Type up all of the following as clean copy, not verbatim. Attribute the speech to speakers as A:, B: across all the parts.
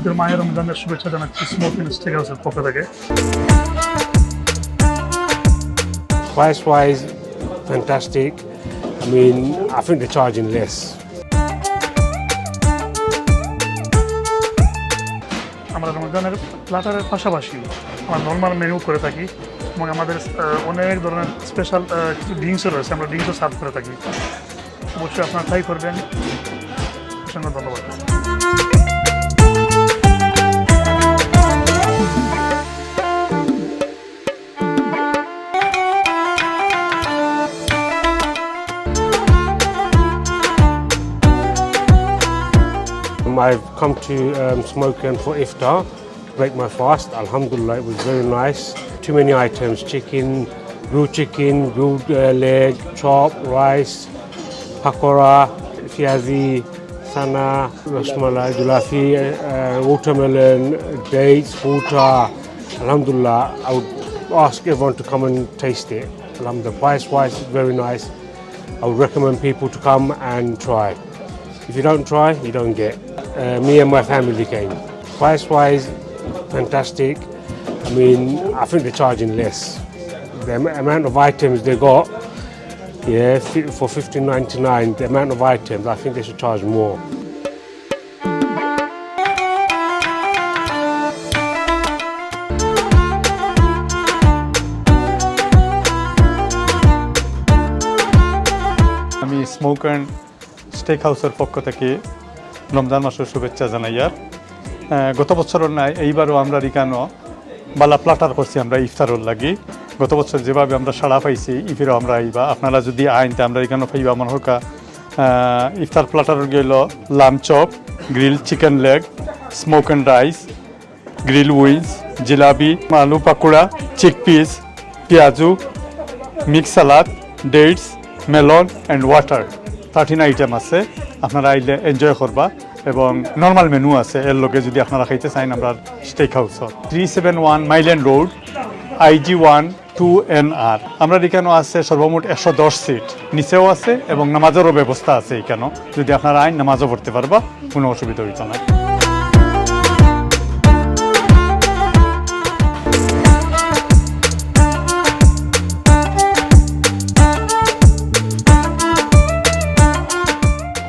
A: আপনাদের মায়ের রমজানের শুভেচ্ছা জানাচ্ছি স্মোক এন্ড স্টেক হাউসের পক্ষ থেকে।
B: Price-wise, fantastic. I mean, I think they're charging less.
A: আমরা রমজানের প্ল্যাটারের পাশাপাশি আমরা নর্মাল মেনু করে থাকি এবং আমাদের অনেক ধরনের স্পেশাল কিছু ড্রিঙ্কসও রয়েছে, আমরা ড্রিঙ্কসও সার্ভ করে থাকি। অবশ্যই আপনারা ট্রাই করবেন। অসংখ্য ধন্যবাদ।
B: I've come to Smoken for iftar, break my fast. Alhamdulillah, it was very nice. Too many items: chicken, grilled leg, chop, rice, pakora, fiazi, sana, rasmalai, julafi, watermelon, dates, fruta. Alhamdulillah, I would ask everyone to come and taste it. Alhamdulillah, price-wise, it's very nice. I would recommend people to come and try. If you don't try, you don't get. Me and my family came. Price-wise, fantastic. I mean, I think they're charging less. The amount of items they got, yeah, for $15.99, the amount of items, I think they should charge more.
C: আমি smoke and stake হাউসের পক্ষ থেকে রমজান মাসের শুভেচ্ছা জানাই। আর গত বছরের নাই এইবারও আমরা রিকানো বালা প্লাটার করছি আমরা ইফতারর লাগি। গত বছর যেভাবে আমরা সাড়া পাইছি ইফিরও আমরা আইবা, আপনারা যদি আইনতে আমরা রিকানো পাইবা মনে হোকা। ইফতার প্লাটার গেল lamb chop, grill chicken leg, smoke and rice, grill wings, jalebi, আলু পাকোড়া, চিকপিস, পেঁয়াজু, mix salad, dates, melon and water. 13 item আছে, আপনারা আইলে এনজয় করবা এবং নর্মাল মেনু আছে এর লগে যদি আপনারা খাইতে চান আমরা stake house 371 Mile End road IG1 2NR। আমরা এখানে আছে সর্বমোট 110 সিট, নিচেও আছে এবং নামাজেরও ব্যবস্থা আছে এখানে। যদি আপনারা আইন নামাজও পড়তে পারবা, কোনো অসুবিধা হইত না।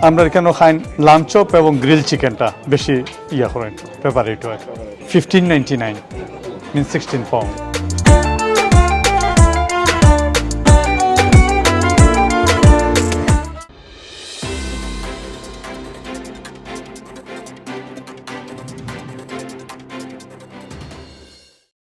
C: আমরা এখানে খাইন লাম চপ এবং গ্রিল চিকেনটা বেশি ইয়া করেন, প্রেপারেট হয়। $15.99 means 16 pounds.